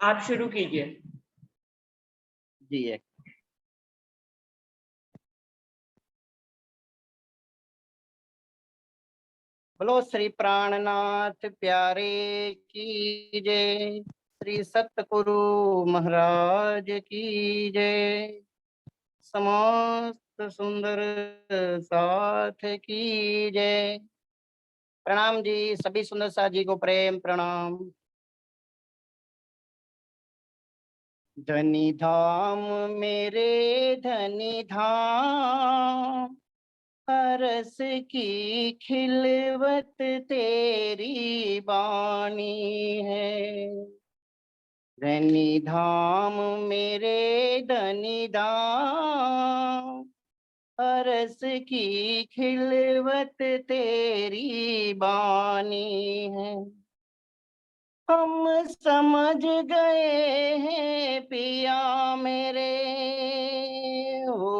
आप शुरू कीजिए। जी है। बोलो श्री प्राणनाथ प्यारे की जय, श्री सतगुरु महाराज की जय, समस्त सुंदर साथ की जय। प्रणाम जी, सभी सुंदर साथ जी को प्रेम प्रणाम। धनी धाम मेरे धनी धाम, हरस की खिलवत तेरी बानी है। धनी धाम मेरे धनी धाम, हरस की खिलवत तेरी बानी है। हम समझ गए हैं पिया मेरे हो,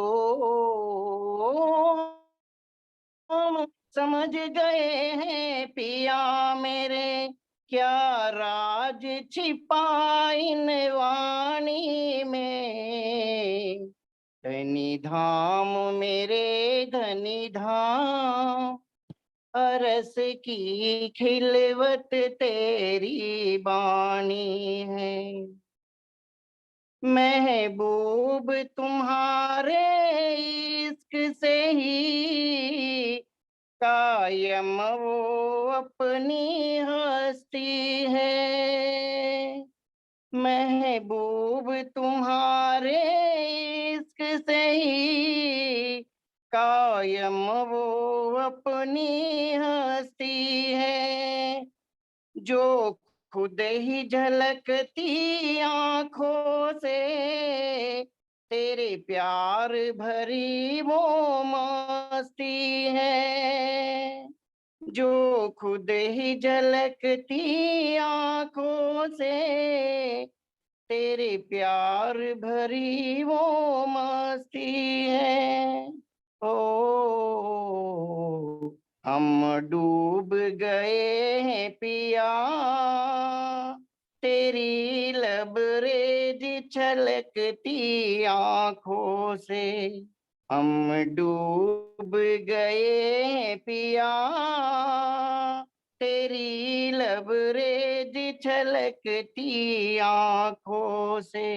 हम समझ गए हैं पिया मेरे, क्या राज छिपा इन वाणी में। धनी धाम मेरे धनी धाम, अरस की खिलवत तेरी बानी है। महबूब तुम्हारे इश्क से ही कायम वो अपनी हस्ती है। महबूब तुम्हारे इश्क से ही कायम वो अपनी हस्ती है। जो खुद ही झलकती आंखों से तेरे प्यार भरी वो मस्ती है। जो खुद ही झलकती आंखों से तेरे प्यार भरी वो मस्ती है। ओ हम डूब गए हैं पिया तेरी लबरेज छलकती आंखों से। हम डूब गए हैं पिया तेरी लबरेज छलकती आंखों से।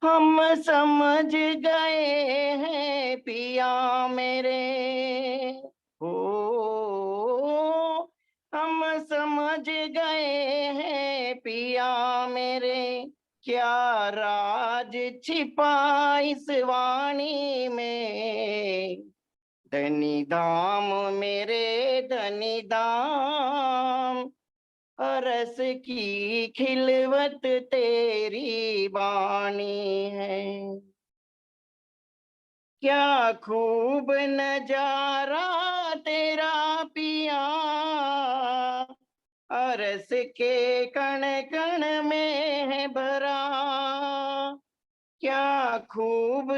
हम समझ गए हैं पिया मेरे हो, हम समझ गए हैं पिया मेरे, क्या राज छिपा इस वाणी में। धनी धाम मेरे धनी धाम, रस की खिलवत तेरी बानी है। क्या खूब नजारा तेरा पिया, रस के कण कण में है भरा। क्या खूब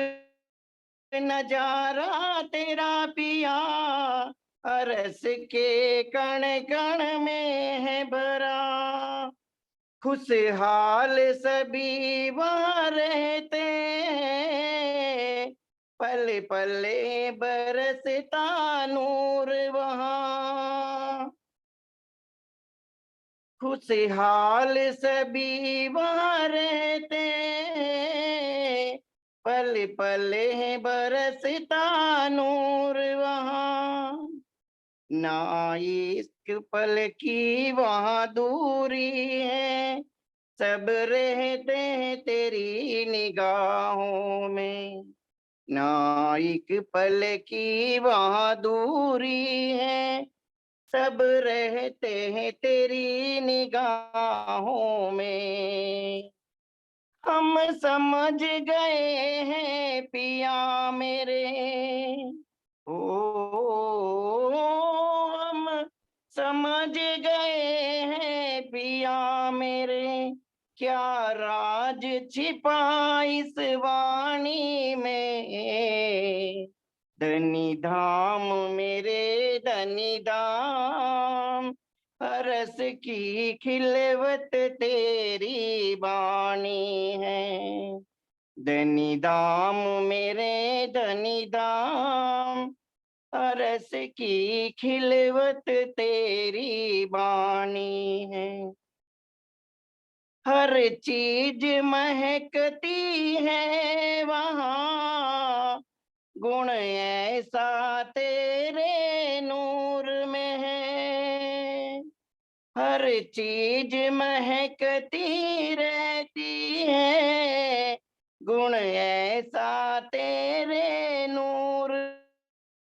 नजारा तेरा पिया, रस के कण कण में है भरा। खुशहाल सभी वहाँ रहते हैं, पल पले बरसता नूर वहाँ। खुशहाल सभी वहाँ रहते हैं, पल पल बरसता नूर वहाँ। ना इश्क पल की वहाँ दूरी है, सब रहते हैं तेरी निगाहों में। ना एक पल की वहाँ दूरी है, सब रहते हैं तेरी निगाहों में। हम समझ गए हैं पिया मेरे ओ, हम समझ गए हैं पिया मेरे, क्या राज छिपा इस वाणी में। धनी धाम मेरे धनी धाम, रस की खिलवत तेरी बाणी है। धनी धाम मेरे धनी धाम, रस की खिलवत तेरी बाणी है। हर चीज महकती है वहाँ, गुण ऐसा तेरे नूर में है। हर चीज महकती रहती है, गुण ऐसा तेरे नूर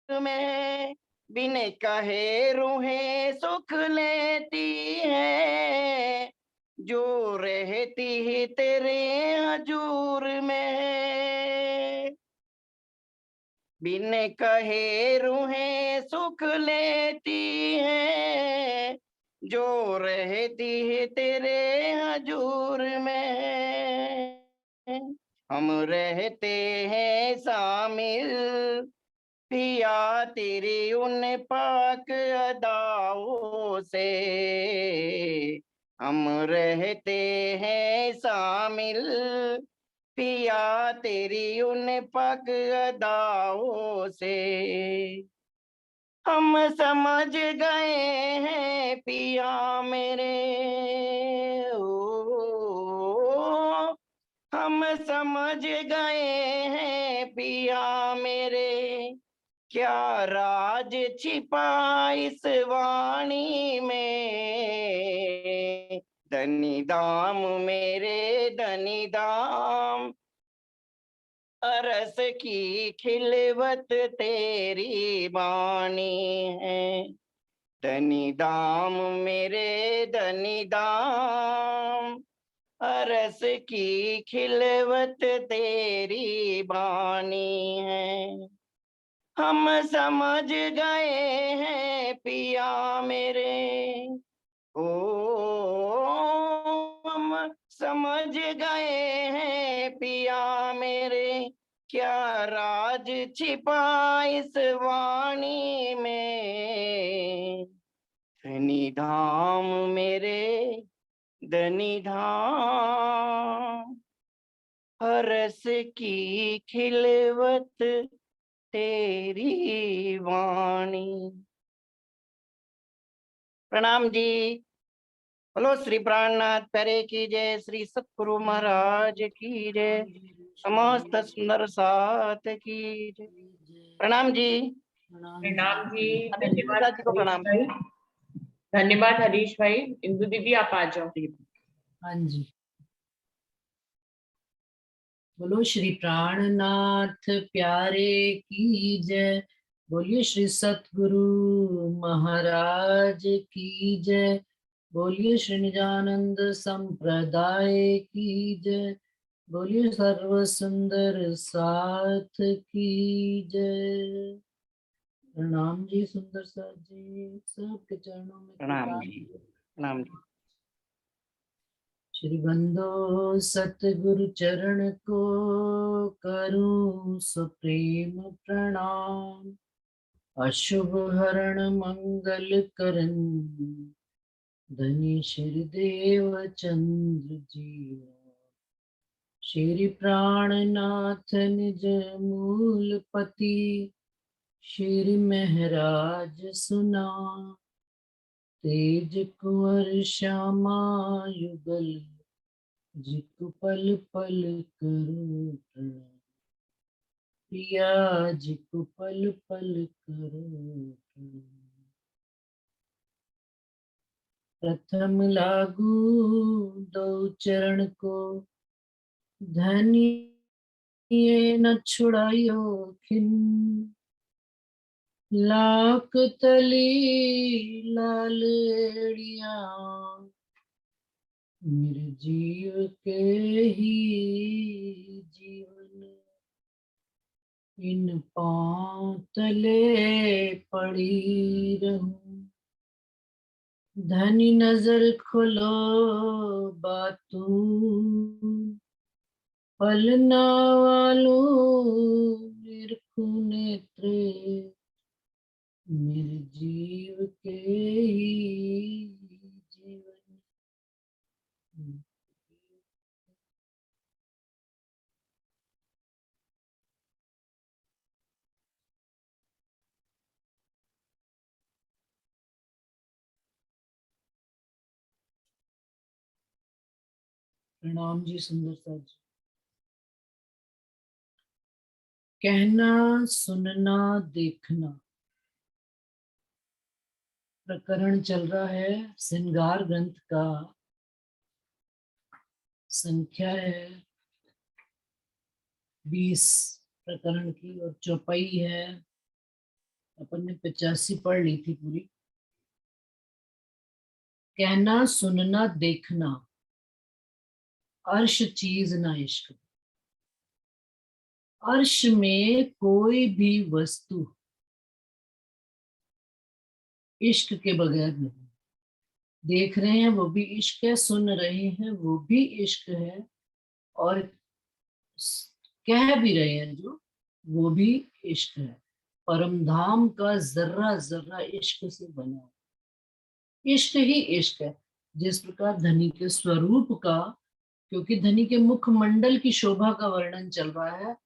में। बिन कहे रूहें सुख लेती है, जो रहती है तेरे हजूर में। बिन कहे रूहें सुख लेती है, जो रहती है तेरे हजूर में। हम रहते हैं शामिल पिया तेरी उन पाक अदाओं से। हम रहते हैं शामिल पिया तेरी उन पाक अदाओं से। हम समझ गए हैं पिया मेरे, ओ हम समझ गए हैं पिया मेरे, क्या राज छिपा इस वाणी में। धनी धाम मेरे धनी धाम, रस की खिलवत तेरी बाणी है। धनी धाम मेरे धनी धाम, रस की खिलवत तेरी बाणी है। हम समझ गए हैं पिया मेरे, ओ हम समझ गए हैं पिया मेरे, क्या राज छिपा इस वाणी में। धनी धाम मेरे धनी धाम, रस की खिलवत तेरी वाणी। प्रणाम जी। बोलो श्री प्राणनाथ प्यारे की जय, श्री सतगुरु महाराज की जय, समस्त सुंदर साथ की जय। प्रणाम जी। प्रणाम जी। अभी धन्यवाद जी को प्रणाम। भाई, धन्यवाद हरीश भाई। इंदु दीदी आप आ जाओ। हाँ जी। बोलो श्री प्राणनाथ प्यारे की जय, बोलिए श्री सतगुरु महाराज की जय, बोलिए श्री निजानंद संप्रदाय की जय, बोलिए सर्व सुंदर साथ की जय। प्रणाम जी सुंदर साथ जी, सबके चरणों में प्रणाम जी। प्रणाम जी। श्री बंदो सतगुरु चरण को करूं सुप्रेम प्रणाम, अशुभ हरण मंगल करन धनी श्री देव चंद्र जी। श्री प्राणनाथ निज मूल पति, श्री महराज सुना, तेज कुंवर श्यामा युगल, जिकु पल पल करूं प्रणाम, पिया जिकु पल पल करूं प्रणाम। प्रथम लागू दो चरण को, धनी ये न छुड़ायो खिन, लाख तली लाल एड़िया, निर्जीव के ही जीवन, इन पांव तले पड़ी रहूं, धनी नजर खोलो बातू, पलना वालों निरखु नेत्रे, निर्जीव के ही प्रणाम जी सुंदरता जी। कहना सुनना देखना प्रकरण चल रहा है। श्रृंगार ग्रंथ का संख्या है 20 प्रकरण की, और चौपाई है, अपन ने 85 पढ़ ली थी पूरी। कहना सुनना देखना, अर्श चीज ना इश्क। अर्श में कोई भी वस्तु इश्क के बगैर नहीं। देख रहे हैं वो भी इश्क है, सुन रहे हैं वो भी इश्क है, और कह भी रहे हैं जो, वो भी इश्क है। परम धाम का जर्रा जर्रा इश्क से बना, इश्क ही इश्क है। जिस प्रकार धनी के स्वरूप का, क्योंकि धनी के मुखमंडल की शोभा का वर्णन चल रहा है,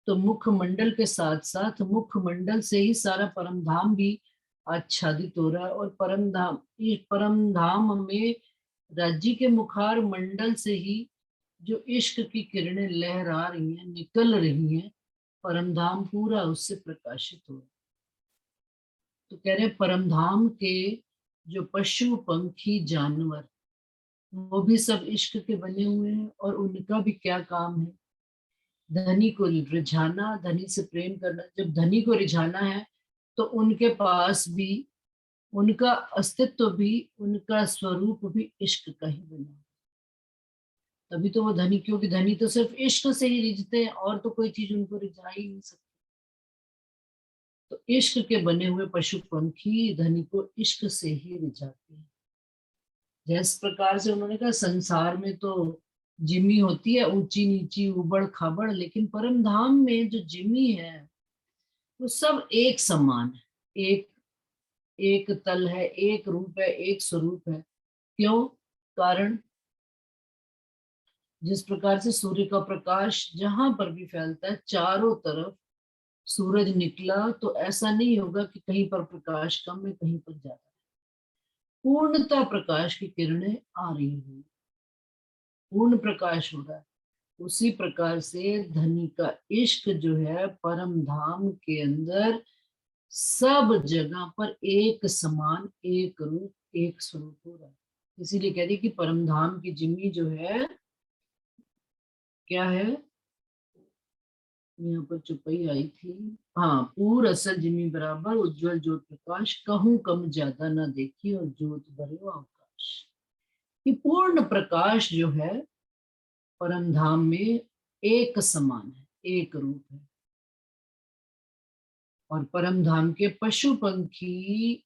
तो मुखमंडल के साथ साथ मुखमंडल से ही सारा परम धाम भी आच्छादित हो रहा है। और परम धाम में राज्य के मुखार मंडल से ही जो इश्क की किरणें लहरा रही हैं, निकल रही हैं, परम धाम पूरा उससे प्रकाशित हो रहा है। तो कह रहे परम धाम के जो पशु पंखी जानवर, वो भी सब इश्क के बने हुए हैं, और उनका भी क्या काम है, धनी को रिझाना, धनी से प्रेम करना। जब धनी को रिझाना है तो उनके पास भी उनका अस्तित्व भी, उनका स्वरूप भी इश्क का ही बना। तभी तो वो धनी, क्योंकि धनी तो सिर्फ इश्क से ही रिझते हैं, और तो कोई चीज उनको रिझा ही नहीं सकती। तो इश्क के बने हुए पशु पंखी धनी को इश्क से ही रिझाते हैं। जिस प्रकार से उन्होंने कहा संसार में तो जिमी होती है, ऊंची नीची उबड़ खाबड़, लेकिन परम धाम में जो जिमी है वो सब एक समान है, एक एक तल है, एक रूप है, एक स्वरूप है। क्यों? कारण जिस प्रकार से सूर्य का प्रकाश जहां पर भी फैलता है, चारों तरफ सूरज निकला तो ऐसा नहीं होगा कि कहीं पर प्रकाश कम है, कहीं पर ज्यादा। पूर्णतः प्रकाश की किरणें आ रही हैं, पूर्ण प्रकाश हो रहा है। उसी प्रकार से धनी का इश्क जो है परम धाम के अंदर सब जगह पर एक समान, एक रूप, एक स्वरूप हो रहा है। इसीलिए कह रही कि परम धाम की जिम्मी जो है क्या है, यहाँ पर चुपई आई थी। हाँ, पूर असल जिम्मी बराबर उज्जवल ज्योत प्रकाश, कहूं कम ज्यादा ना देखी और ज्योत भरे आकाश। ये पूर्ण प्रकाश जो है परम धाम में एक समान है, एक रूप है। और परम धाम के पशु पंखी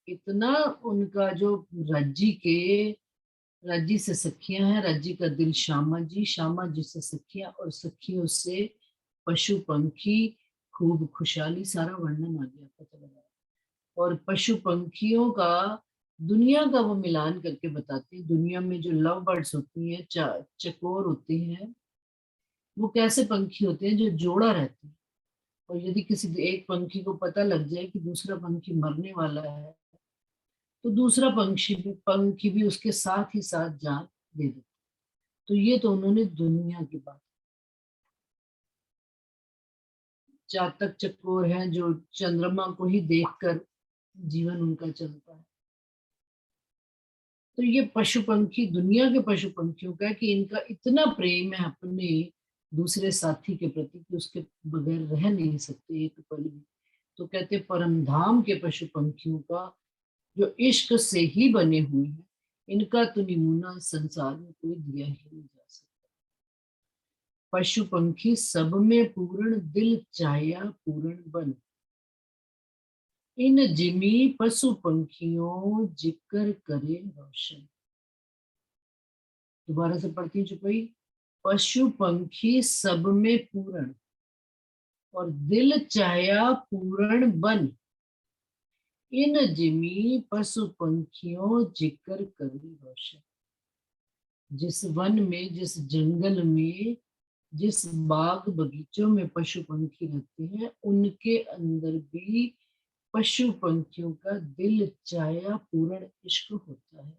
इतना, उनका जो राज्य से सखियां हैं, राज्य का दिल श्यामा जी, श्यामा जी से सखियां, और सखियों से पशु पंखी खूब खुशहाली, सारा वर्णन आ गया, पता लगा। और पशु पंखियों का दुनिया का वो मिलान करके बताते हैं। दुनिया में जो लव बर्ड्स होती हैं, चकोर होती हैं, वो कैसे पंखी होते हैं, जो जोड़ा रहते हैं। और यदि किसी एक पंखी को पता लग जाए कि दूसरा पंखी मरने वाला है, तो दूसरा पंखी भी उसके साथ ही साथ जान दे देता। तो ये तो उन्होंने दुनिया की बात। चातक चकोर हैं जो चंद्रमा को ही देखकर जीवन उनका चलता है। तो ये पशु पंखी दुनिया के पशु पंखियों का है कि इनका इतना प्रेम है अपने दूसरे साथी के प्रति कि उसके बगैर रह नहीं सकते एक पल भी। तो कहते परम धाम के पशु पंखियों का जो इश्क से ही बने हुए हैं, इनका तो नमूना संसार में कोई दिया ही नहीं जा सकता। पशु पंखी सब में पूर्ण, दिल चाहया पूर्ण बन। इन जिमी पशु पंखियों जिक्र करे रोशन। दोबारा से पढ़ती चुपई। पशु पंखी सब में पूर्ण, और दिल चाहया पूर्ण बन। इन जिमी पशु पंखियों जिक्र करे रोशन। जिस वन में, जिस जंगल में, जिस बाग बगीचों में पशु पंखी रहते हैं, उनके अंदर भी पशु पंखियों का दिल चाया पूर्ण इश्क होता है।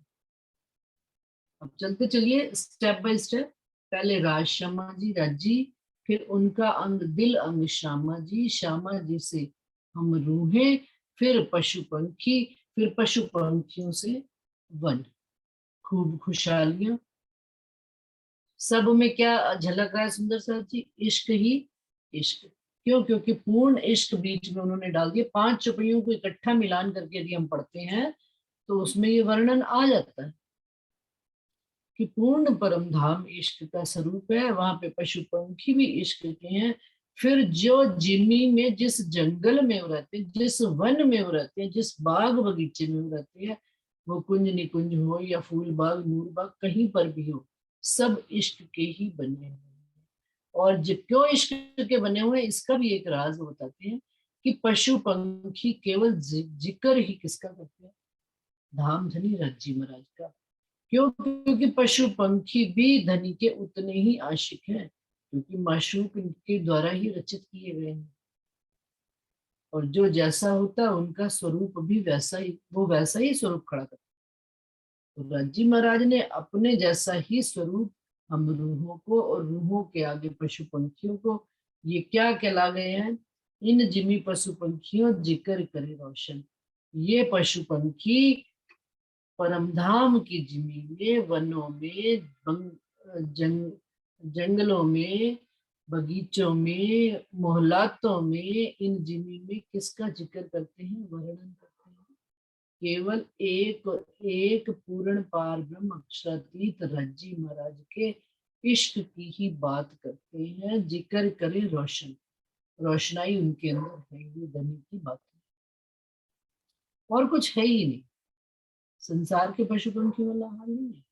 अब चलते चलिए स्टेप बाय स्टेप। पहले राज श्यामा जी, राजी, फिर उनका अंग दिल अंग श्यामा जी, श्यामा जी से हम रूहें, फिर पशु पंखी, फिर पशु पंखियों से वन। खूब खुशहालियां, सब में क्या झलक रहा है सुंदर साहब जी? इश्क ही इश्क। क्यों? क्योंकि पूर्ण इश्क बीच में उन्होंने डाल दिया। 5 चौपाइयों को इकट्ठा मिलान करके यदि हम पढ़ते हैं तो उसमें ये वर्णन आ जाता है कि पूर्ण परम धाम इश्क का स्वरूप है। वहां पे पशु पंखी भी इश्क के हैं। फिर जो जिमी में, जिस जंगल में वो रहते हैं, जिस वन में वो रहते हैं, जिस बाग बगीचे में वो रहते हैं, वो कुंज निकुंज हो या फूल बाग नूर बाग, कहीं पर भी हो, सब इश्क के ही बने हुए हैं। और जो क्यों इश्क के बने हुए हैं, इसका भी एक राज बताते हैं कि पशु पंखी केवल जिक्र ही किसका करते हैं? धाम धनी रज्जी महाराज का। क्यों? क्योंकि पशु पंखी भी धनी के उतने ही आशिक हैं, क्योंकि माशूक इनके द्वारा ही रचित किए गए हैं। और जो जैसा होता है उनका स्वरूप भी वैसा ही, वो वैसा ही स्वरूप खड़ा करता है। तो रज्जी महाराज ने अपने जैसा ही स्वरूप हम रूहों को, और रूहों के आगे पशु पंखियों को, ये क्या कहला गए हैं? इन जिमी पशु पंखियों जिक्र करे रोशन। ये पशु पंखी परमधाम की जिमी में, वनों में, जंगलों में, बगीचों में, मोहल्लातों में, इन जिमी में किसका जिक्र करते हैं? वर्णन करते हैं। केवल एक और एक पूर्ण पार ब्रह्म अक्षरातीत रज्जी महाराज के इश्क की ही बात करते हैं। जिक्र करे रोशन, रोशनाई उनके अंदर है, ये धनी की बात है, और कुछ है ही नहीं। संसार के पशु पंखी वाला हाल नहीं है।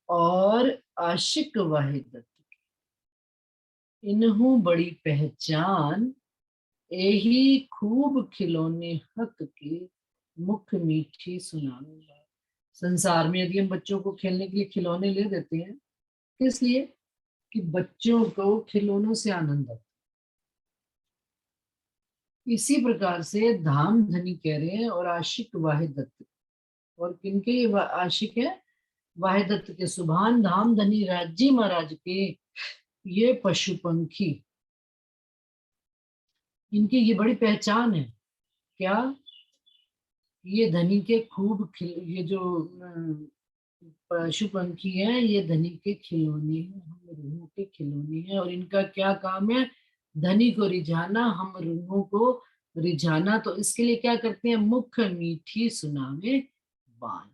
और आशिक वाहिद इन्हू बड़ी पहचान, यही खूब खिलौने हक के मुख मीठी सुनाऊंगा। संसार में यदि हम बच्चों को खेलने के लिए खिलौने ले देते हैं, किस लिए? कि बच्चों को खिलौनों से आनंद आता। इसी प्रकार से धाम धनी कह रहे हैं और आशिक वाहिद। और किनके ये आशिक है? वाहिदत्त के, सुभान धाम धनी राजी महाराज के ये पशु पंखी, इनकी ये बड़ी पहचान है। क्या? ये धनी के खूब ये जो पशु पंखी हैं, ये धनी के खिलौने हैं, हम रूहों के खिलौने हैं। और इनका क्या काम है? धनी को रिझाना, हम रूहों को रिझाना। तो इसके लिए क्या करते हैं? मुख मीठी सुनावे बान।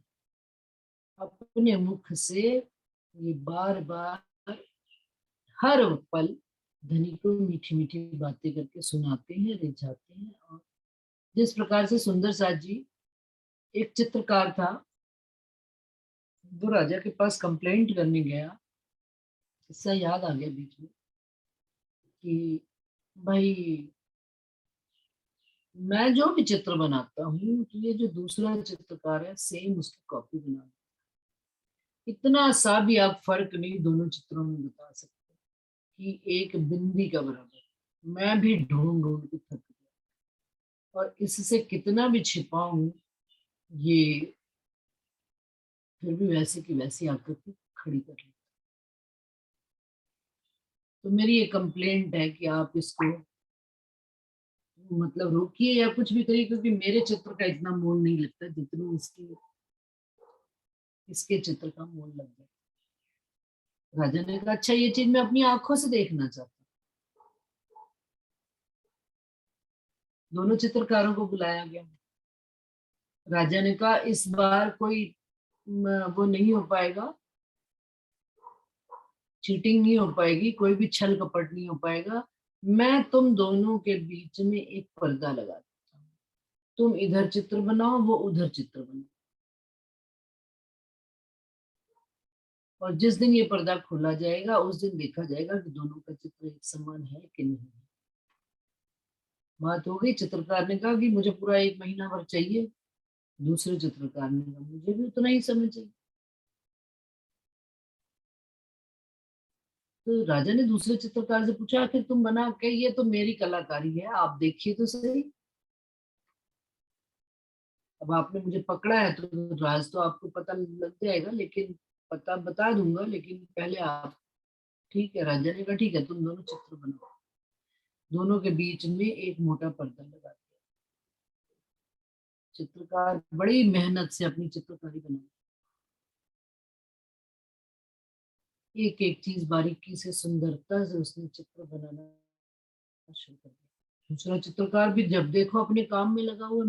अपने मुख से ये बार बार हर पल धनी को मीठी मीठी बातें करके सुनाते हैं, रिझाते हैं। और जिस प्रकार से सुंदर साथ जी, एक चित्रकार था, वो राजा के पास कंप्लेंट करने गया। इससे याद आ गया बीच में कि भाई, मैं जो भी चित्र बनाता हूँ तो ये जो दूसरा चित्रकार है सेम उसकी कॉपी बना, इतना सा भी आप फर्क नहीं दोनों चित्रों में बता सकते कि एक बिंदी का बराबर। मैं भी ढूंढ ढूंढ के थक गया, और इससे कितना भी छिपाऊं, ये फिर भी वैसे की वैसी आकृति खड़ी कर ली। तो मेरी ये कंप्लेंट है कि आप इसको मतलब रोकिए या कुछ भी करिए, क्योंकि मेरे चित्र का इतना मोल नहीं लगता जितनी इसके चित्र का मोल लग जाता। राजा ने कहा अच्छा, ये चीज मैं अपनी आंखों से देखना चाहता हूँ। दोनों चित्रकारों को बुलाया गया। राजा ने कहा इस बार कोई वो नहीं हो पाएगा, चीटिंग नहीं हो पाएगी, कोई भी छल कपट नहीं हो पाएगा। मैं तुम दोनों के बीच में एक पर्दा लगा देता हूँ, तुम इधर चित्र बनाओ, वो उधर चित्र बनाओ। और जिस दिन ये पर्दा खोला जाएगा उस दिन देखा जाएगा कि दोनों का चित्र एक समान है कि नहीं। बात हो गई। चित्रकार ने कहा कि मुझे पूरा 1 महीना भर चाहिए। दूसरे चित्रकार ने कहा मुझे भी उतना ही समय चाहिए। तो राजा ने दूसरे चित्रकार से पूछा, आखिर तुम बना के, ये तो मेरी कलाकारी है, आप देखिए तो सही। अब आपने मुझे पकड़ा है तो राज तो आपको पता लग जाएगा, लेकिन पता बता दूंगा, लेकिन पहले आप। ठीक है, राजा ने कहा ठीक है, तुम दोनों चित्र बनाओ। दोनों के बीच में एक मोटा पर्दा लगा दिया। चित्रकार बड़ी मेहनत से अपनी चित्रकारी बनाई, एक एक चीज बारीकी से, सुंदरता से उसने चित्र बनाना शुरू कर दिया। दूसरा चित्रकार भी जब देखो अपने काम में लगा हुआ।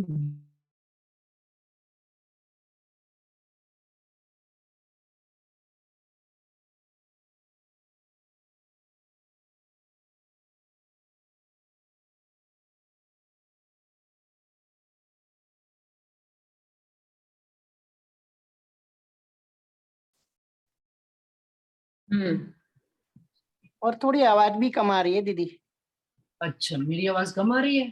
और थोड़ी आवाज भी कम आ रही है दीदी। अच्छा, मेरी आवाज कम आ रही है?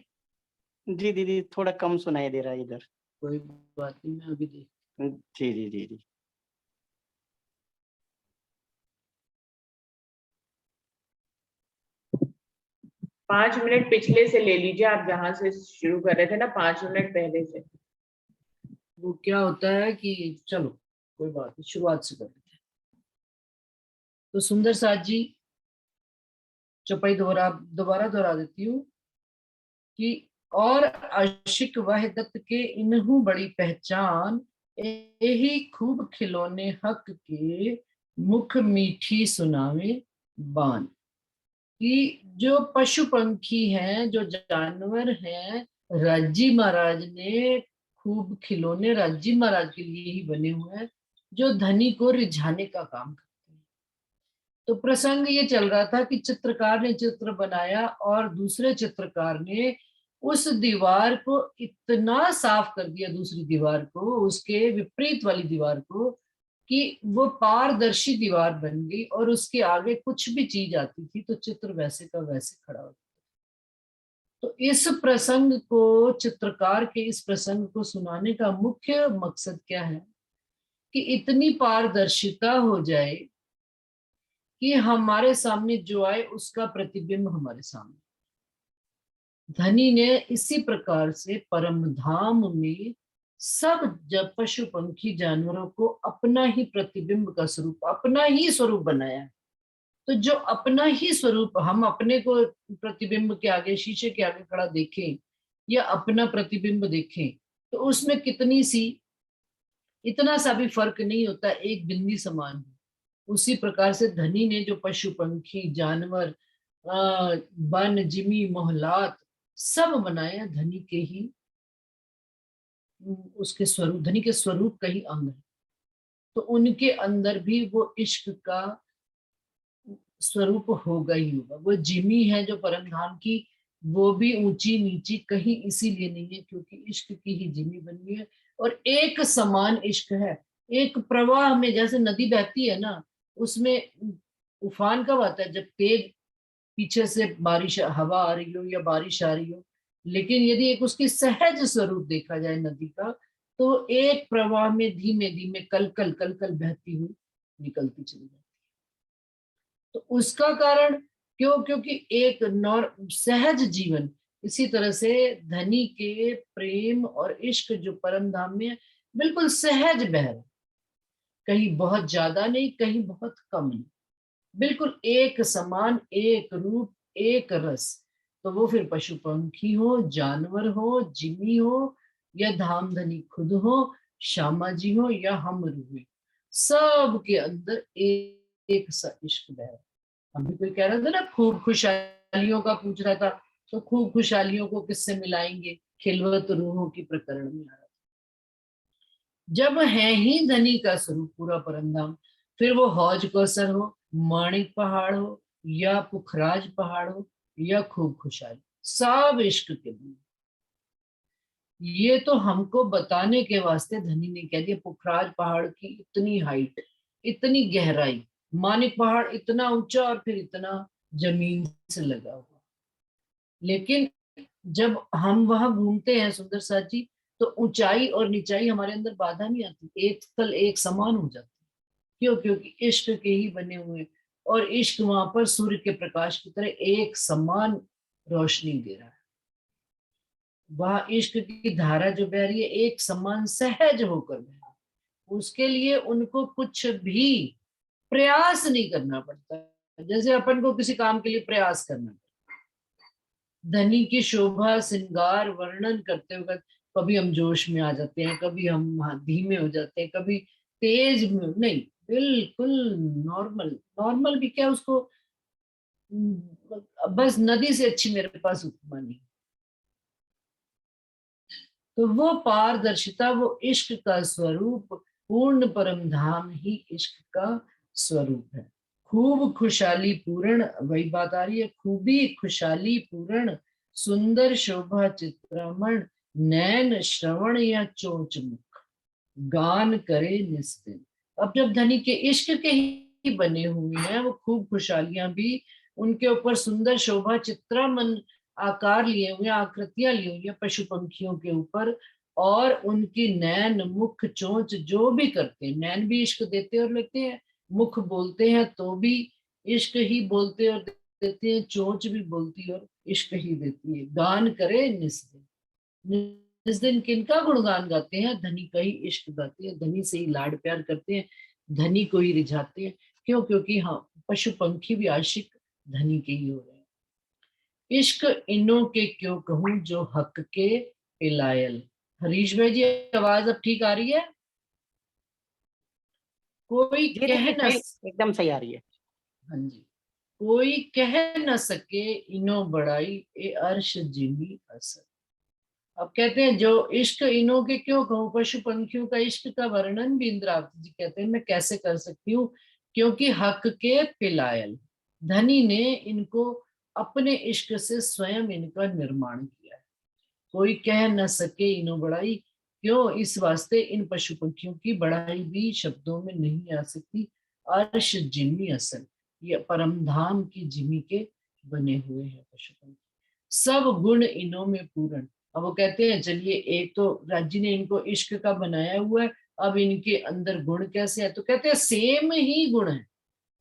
जी दीदी, थोड़ा कम सुनाई दे रहा है इधर। कोई बात नहीं, मैं अभी देख। जी जी जी जी। 5 मिनट पिछले से ले लीजिए, आप जहां से शुरू कर रहे थे ना, 5 मिनट पहले से। वो क्या होता है कि चलो कोई बात नहीं, शुरुआत से कर लेते हैं। तो सुंदर साथ जी, चौपाई दोबारा दोहरा देती हूँ कि और आशिक वह दत्त के इन्हू बड़ी पहचान, यही खूब खिलौने हक के मुख मीठी सुनावे बान। कि जो पशु पंखी हैं, जो जानवर हैं, राज्जी महाराज ने खूब खिलौने राज्जी महाराज के लिए ही बने हुए हैं, जो धनी को रिझाने का काम करते हैं। तो प्रसंग ये चल रहा था कि चित्रकार ने चित्र बनाया और दूसरे चित्रकार ने उस दीवार को इतना साफ कर दिया, दूसरी दीवार को, उसके विपरीत वाली दीवार को, कि वो पारदर्शी दीवार बन गई और उसके आगे कुछ भी चीज आती थी तो चित्र वैसे का वैसे खड़ा होता। तो इस प्रसंग को, चित्रकार के इस प्रसंग को सुनाने का मुख्य मकसद क्या है कि इतनी पारदर्शिता हो जाए कि हमारे सामने जो आए उसका प्रतिबिंब हमारे सामने। धनी ने इसी प्रकार से परम धाम में सब जब पशु पंखी जानवरों को अपना ही प्रतिबिंब का स्वरूप, अपना ही स्वरूप बनाया। तो जो अपना ही स्वरूप, हम अपने को प्रतिबिंब के आगे, शीशे के आगे खड़ा देखें या अपना प्रतिबिंब देखें, तो उसमें कितनी सी, इतना सा भी फर्क नहीं होता, एक बिंदी समान है। उसी प्रकार से धनी ने जो पशु पंखी जानवर, वन जिमी मोहलात सब बनाया, धनी के ही, उसके स्वरूप, धनी के स्वरूप का ही अंग है। तो उनके अंदर भी वो इश्क का स्वरूप होगा ही होगा। वो जिमी है जो परमधाम की, वो भी ऊंची नीची कहीं इसीलिए नहीं है क्योंकि इश्क की ही जिमी बनी है और एक समान इश्क है। एक प्रवाह में जैसे नदी बहती है ना, उसमें उफान कब आता है? जब तेज पीछे से बारिश, हवा आ रही हो या बारिश आ रही हो। लेकिन यदि एक उसकी सहज स्वरूप देखा जाए नदी का, तो एक प्रवाह में धीमे धीमे कल कल कल कल बहती हुई निकलती चली जाती। तो उसका कारण क्यों? क्योंकि एक सहज जीवन, इसी तरह से धनी के प्रेम और इश्क जो परम धाम में है, बिल्कुल सहज बह रहा, कहीं बहुत ज्यादा नहीं, कहीं बहुत कम नहीं, बिल्कुल एक समान, एक रूप, एक रस। तो वो फिर पशु पंखी हो, जानवर हो, जिमी हो, या धाम धनी खुद हो, श्यामा जी हो, या हम रूहे, सब के अंदर एक सा इश्क बह रहा। अभी कोई कह रहा था ना, खूब खुशहालियों का पूछ रहा था, तो खूब खुशहालियों को किससे मिलाएंगे? खिलवत रूहों की प्रकरण में आ रहा था। जब है ही धनी का स्वरूप पूरा परमधाम, फिर वो हौज कौसर हो, माणिक पहाड़ हो, या पुखराज पहाड़ हो, या खूब खुशहाली, सब इश्क के लिए। ये तो हमको बताने के वास्ते धनी ने कह दिया, पुखराज पहाड़ की इतनी हाइट, इतनी गहराई, मानिक पहाड़ इतना ऊंचा और फिर इतना जमीन से लगा हुआ। लेकिन जब हम वहां घूमते हैं सुंदर साथ जी, तो ऊंचाई और निचाई हमारे अंदर बाधा नहीं आती, एक स्थल एक समान हो जाती। क्यों? क्योंकि इश्क के ही बने हुए और इश्क वहां पर सूर्य के प्रकाश की तरह एक समान रोशनी दे रहा है। वह इश्क की धारा जो बह रही है एक समान सहज होकर बह रही है। उसके लिए उनको कुछ भी प्रयास नहीं करना पड़ता, जैसे अपन को किसी काम के लिए प्रयास करना पड़ता। धनी की शोभा श्रृंगार वर्णन करते हुए कभी हम जोश में आ जाते हैं, कभी हम धीमे हो जाते हैं, कभी तेज में, नहीं, बिल्कुल नॉर्मल। नॉर्मल भी क्या, उसको बस नदी से अच्छी मेरे पास उपमा नहीं। तो वो पारदर्शिता, वो इश्क का स्वरूप, पूर्ण परम धाम ही इश्क का स्वरूप है। खूब खुशहाली पूर्ण, वही बात आ रही है, खूबी खुशहाली पूर्ण, सुंदर शोभा चित्रमण, नैन श्रवण या चोंच मुख, गान करे निस्दिन। अब जब धनी के इश्क के ही बने हुए हैं, वो खूब खुशहालियां भी, उनके ऊपर सुंदर शोभा चित्रमन आकार लिए हुए, आकृतियां ली हुई है पशु पंखियों के ऊपर, और उनकी नैन मुख चोंच जो भी करते हैं, नैन भी इश्क देते और लेते हैं, मुख बोलते हैं तो भी इश्क ही बोलते और देते हैं, चोंच भी बोलती और इश्क ही देती है। गान करे निस्दिन, इस दिन किनका गुणगान गाते हैं? धनी का ही इश्क गाते हैं, धनी से ही लाड प्यार करते हैं, धनी को ही रिझाते हैं। क्यों? क्योंकि हाँ, पशु पंखी भी आशिक धनी के ही हो रहे हैं। इश्क इन्हों के क्यों कहूं जो हक के पिलायल। हरीश भाई जी, आवाज अब ठीक आ रही है? कोई जी कह दीदी न सही, एकदम सही आ रही है। हाँ जी, कोई कह न सके इनो बड़ाई, ए अर्श जिमी असर। अब कहते हैं जो इश्क इन्हों के क्यों कहूं, पशु पंखियों का इश्क का वर्णन भी इंद्रावती जी कहते हैं मैं कैसे कर सकती हूँ, क्योंकि हक के पिलायल, धनी ने इनको अपने इश्क से स्वयं इनका निर्माण किया है। कोई कह न सके इनो बड़ाई, क्यों? इस वास्ते इन पशु पंखियों की बड़ाई भी शब्दों में नहीं आ सकती। अर्श जिमी असल, ये परम धाम की जिमी के बने हुए हैं पशु पंखी, सब गुण इनों में पूर्ण। अब वो कहते हैं चलिए, एक तो राज्य ने इनको इश्क का बनाया हुआ है, अब इनके अंदर गुण कैसे है? तो कहते हैं सेम ही गुण है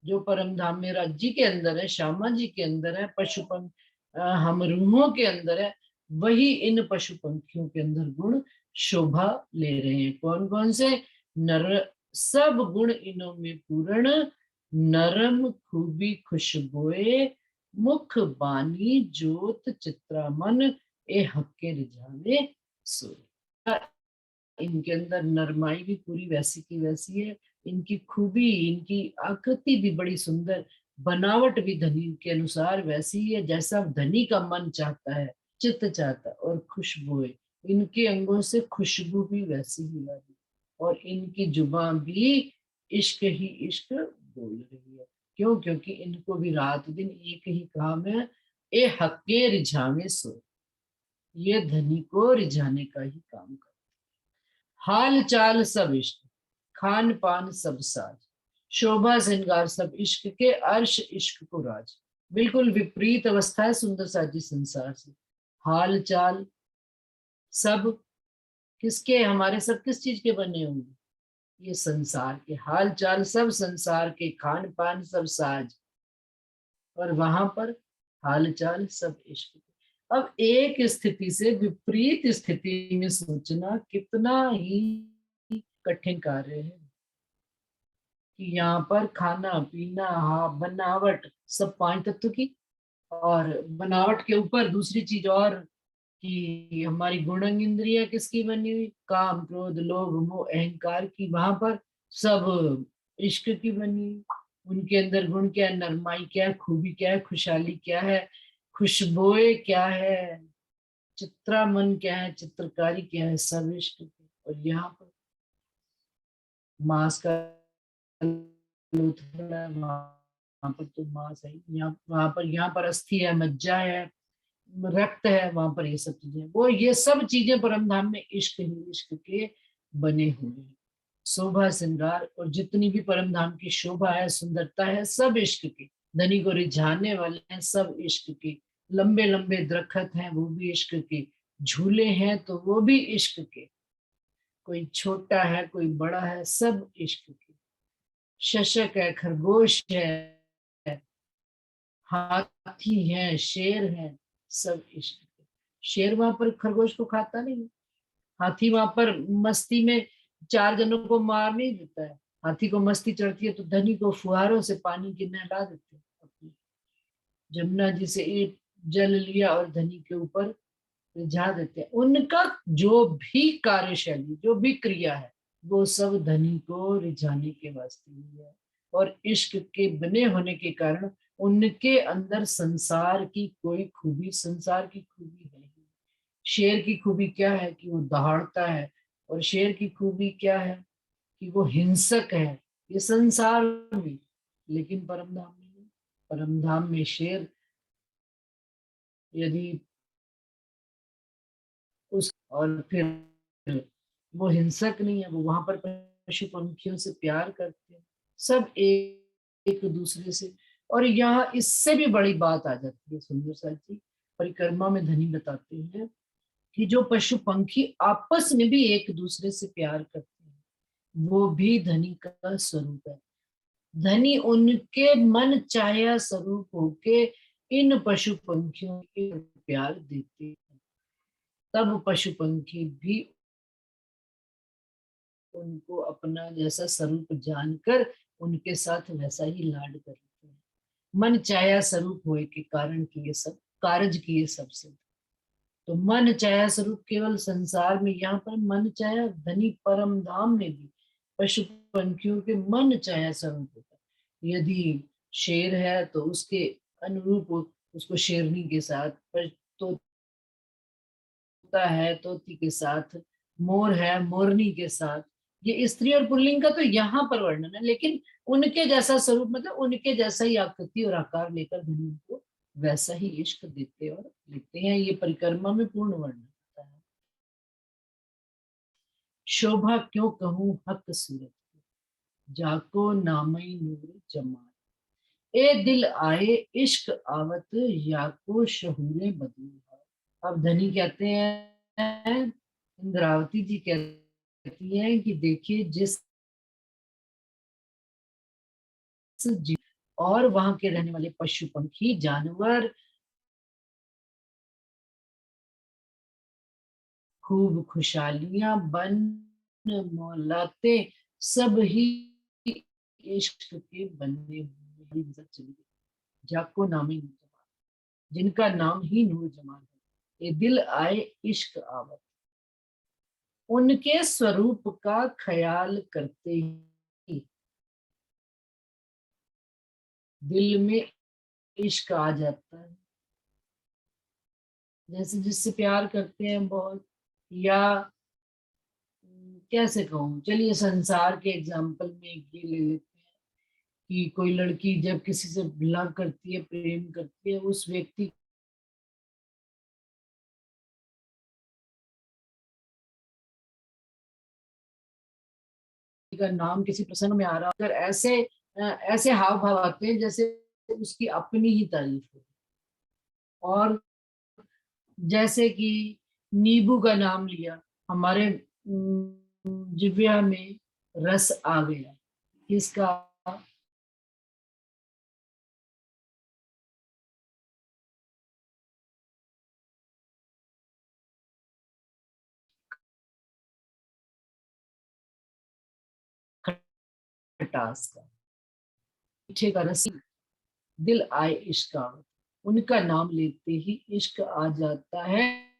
जो परम धाम में राज्य के अंदर है, श्यामा जी के अंदर है, पशुपन हम रूहों के अंदर है, वही इन पशु पंखियों के अंदर गुण शोभा ले रहे हैं। कौन कौन से? नर, सब गुण इनों में पूर्ण, नरम खूबी खुशबुए, मुख बानी जोत चित्रामन, ए हक्के रिझावे सोए। इनके अंदर नरमाई भी पूरी वैसी की वैसी है, इनकी खूबी, इनकी आकृति भी बड़ी सुंदर, बनावट भी धनी के अनुसार वैसी ही है जैसा धनी का मन चाहता है, चित्त चाहता है। और खुशबुएं, इनके अंगों से खुशबू भी वैसी ही आ रही, और इनकी जुबान भी इश्क ही इश्क बोल रही है। क्यों? क्योंकि इनको भी रात दिन एक ही काम है, ए हक्के रिझावे सो, ये धनी को रिझाने का ही काम कर। हाल चाल सब इश्क, खान पान सब साज, शोभा श्रृंगार सब इश्क के, अर्श इश्क को राज। बिल्कुल विपरीत अवस्था है सुंदर साजी संसार से। हाल चाल सब किसके? हमारे सब किस चीज के बने होंगे? ये संसार के। हाल चाल सब संसार के, खान पान सब साज, और वहां पर हाल चाल सब इश्क के। अब एक स्थिति से विपरीत स्थिति में सोचना कितना ही कठिन कार्य है कि यहाँ पर खाना पीना, हाँ, बनावट, सब पांच तत्व की, और बनावट के ऊपर दूसरी चीज और कि हमारी गुणंग इंद्रिया किसकी बनी हुई? काम क्रोध लोभ मोह अहंकार की। वहां पर सब इश्क की बनी हुई। उनके अंदर गुण क्या है? नरमाई क्या है? खूबी क्या है? खुशहाली क्या है? खुशबुएं क्या है? चित्रा मन क्या है? चित्रकारी क्या है? सब इश्क की। और यहाँ पर मांस का लूथड़ा है, वहां पर तो मांस है, यहाँ वहां पर, यहाँ पर अस्थि है, मज्जा है, रक्त है, वहां पर ये सब चीजें, वो ये सब चीजें परम धाम में इश्क ही इश्क के बने हुए हैं। शोभा श्रृंगार और जितनी भी परम धाम की शोभा है, सुंदरता है, सब इश्क की। धनी को रिझाने वाले हैं, सब इश्क की। लंबे लंबे दरख्त हैं, वो भी इश्क के। झूले हैं तो वो भी इश्क के। कोई छोटा है, कोई बड़ा है, सब इश्क के। शशक है, खरगोश है, हाथी है, शेर है, सब इश्क के। शेर वहां पर खरगोश को खाता नहीं है। हाथी वहां पर मस्ती में 4 जनों को मार नहीं देता है। हाथी को मस्ती चढ़ती है तो धनी को फुहारों से पानी की नहला देते हैं अपनी। जमुना जी से एक जल लिया और धनी के ऊपर रिझा देते हैं। उनका जो भी कार्यशैली, जो भी क्रिया है, वो सब धनी को रिझाने के वास्ते ही है। और इश्क के बने होने के कारण उनके अंदर संसार की कोई खूबी, संसार की खूबी है ही। शेर की खूबी क्या है कि वो दहाड़ता है, और शेर की खूबी क्या है कि वो हिंसक है, ये संसार में। लेकिन परमधाम में नहीं। परमधाम में शेर यदि उस, और फिर वो हिंसक नहीं है, वो वहां पर पशु पंखियों से प्यार करते हैं, सब एक दूसरे से। और यहाँ इससे भी बड़ी बात आ जाती है सुंदर साथ जी। परिक्रमा में धनी बताते हैं कि जो पशु पंखी आपस में भी एक दूसरे से प्यार करते हैं, वो भी धनी का स्वरूप है। धनी उनके मन चाहे स्वरूप होके इन पशु पंखियों को प्यार देते हैं। तब पशु पंखी भी उनको अपना जैसा स्वरूप जानकर उनके साथ वैसा ही लाड करते हैं। मन चाया स्वरूप होए के कारण किए सब कारज किए सबसे। तो मन चाया स्वरूप केवल संसार में, यहाँ पर मन चाया धनी परम धाम में भी पशु पंखियों के मन चाया स्वरूप होता है। यदि शेर है तो उसके अनुरूप उसको शेरनी के साथ, तोता है तोती के साथ, मोर है मोरनी के साथ। ये स्त्री और पुल्लिंग का तो यहाँ पर वर्णन है, लेकिन उनके जैसा स्वरूप, मतलब उनके जैसा ही आकृति और आकार लेकर धनी उनको वैसा ही इश्क देते और लेते हैं। ये परिक्रमा में पूर्ण वर्णन होता है। शोभा क्यों कहूँ हक सूरत की, जाको नामई नूर जमाल। ए दिल आए इश्क आवत, याको शहूरे बदली। अब धनी कहते हैं, इंद्रावती जी कहती हैं कि देखिए जिस और वहां के रहने वाले पशु पंखी जानवर खूब खुशहालियां बन मौलाते सब ही इश्क के बनने हुए नजर चली गई। जाको नामी नूर जमाल, जिनका नाम ही नूर जमाल है। ये दिल आए इश्क आवत, उनके स्वरूप का ख्याल करते ही दिल में इश्क आ जाता है। जैसे जिससे प्यार करते हैं बहुत, या कैसे कहूँ, चलिए संसार के एग्जाम्पल में ये ले लेते हैं कि कोई लड़की जब किसी से लव करती है, प्रेम करती है, उस व्यक्ति का नाम किसी प्रसंग में आ रहा, अगर ऐसे हाव भाव आते हैं जैसे उसकी अपनी ही तारीफ हो। और जैसे कि नींबू का नाम लिया, हमारे जिव्या में रस आ गया। किसका? खटास का, मीठे का रस। दिल आए इश्क आवत, उनका नाम लेते ही इश्क आ जाता है।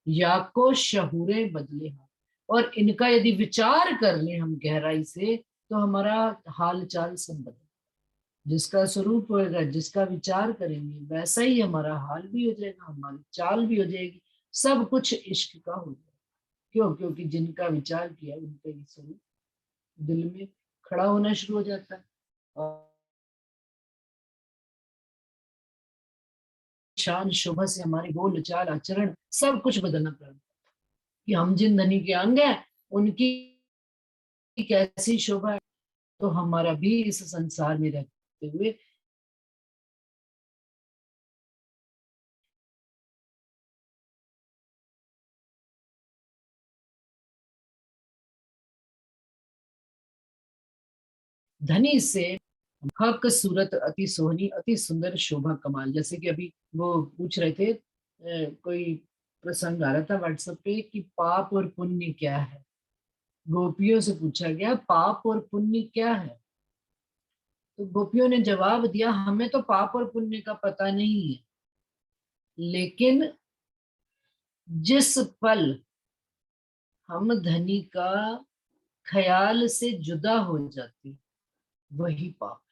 या को शहूरे बदले हाल, और इनका यदि विचार कर ले हम गहराई से तो हमारा हाल चाल सब बदल। जिसका स्वरूप होगा, जिसका विचार करेंगे, वैसा ही हमारा हाल भी हो जाएगा, हमारी चाल भी हो जाएगी, सब कुछ इश्क का हो जाएगा। क्यों? क्योंकि जिनका विचार किया उनका ही स्वरूप दिल में खड़ा होना शुरू हो जाता है। और शान शोभा से हमारी बोल चाल आचरण सब कुछ बदलना पड़ेगा कि हम जिन धनी के अंग हैं उनकी कैसी शोभा है, तो हमारा भी इस संसार में रहते हुए धनी से हक सूरत अति सोहनी, अति सुंदर शोभा कमाल। जैसे कि अभी वो पूछ रहे थे, कोई प्रसंग आ रहा था व्हाट्सएप पे कि पाप और पुण्य क्या है। गोपियों से पूछा गया पाप और पुण्य क्या है, तो गोपियों ने जवाब दिया हमें तो पाप और पुण्य का पता नहीं है, लेकिन जिस पल हम धनी का ख्याल से जुदा हो जाते वही पाप।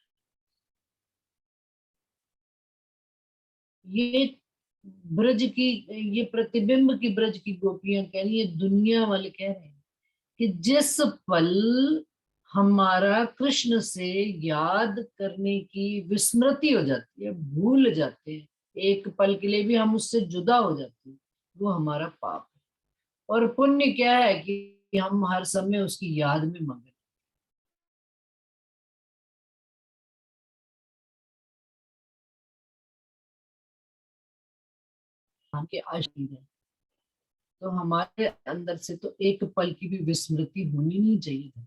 ये ब्रज की, ये प्रतिबिंब की ब्रज की गोपियां कह रही है, दुनिया वाले कह रहे हैं कि जिस पल हमारा कृष्ण से याद करने की विस्मृति हो जाती है, भूल जाते हैं, एक पल के लिए भी हम उससे जुदा हो जाते हैं, वो हमारा पाप है। और पुण्य क्या है कि हम हर समय उसकी याद में मगन। के आशीर्वाद है, तो हमारे अंदर से तो एक पल की भी विस्मृति होनी नहीं चाहिए।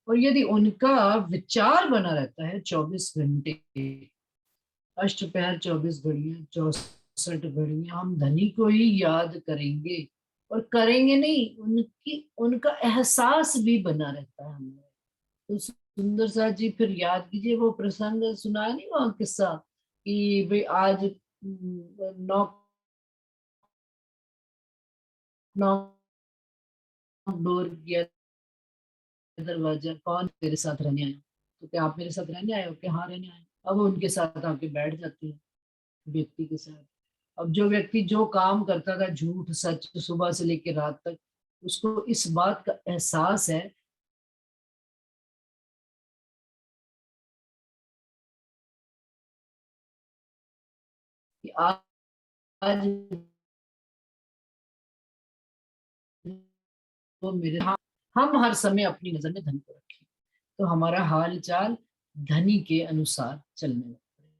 और यदि उनका विचार बना रहता है 24 घंटे, अष्टपहर 24 घड़ियां 64 घड़ियां हम धनी को ही याद करेंगे, और करेंगे नहीं, उनका एहसास भी बना रहता है हमें। तो सुंदर सा जी फिर याद कीजिए वो प्रसंग सुना नहीं, वहां किस्सा कि भाई आज नॉक नॉक डोर किया, दरवाजा, कौन तेरे साथ रहने आया, तो क्या आप मेरे साथ रहने आए हो, कि हाँ रहने आए। अब वो उनके साथ आके बैठ जाते हैं व्यक्ति के साथ। अब जो व्यक्ति जो काम करता था झूठ सच सुबह से लेकर रात तक, उसको इस बात का एहसास है कि आज वो मेरे, हम हर समय अपनी नजर में धन को रखें तो हमारा हाल चाल धनी के अनुसार चलने लगता है।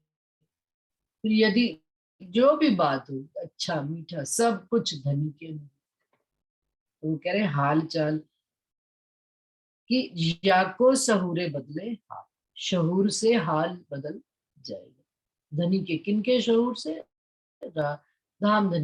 फिर यदि जो भी बात हो अच्छा मीठा सब कुछ धनी के अनुसार, तो वो कह रहे हाल चाल कि या को सहूरे बदले हाल, शहूर से हाल बदल जाएगा। धनी के किन के शहूर से, धाम धनी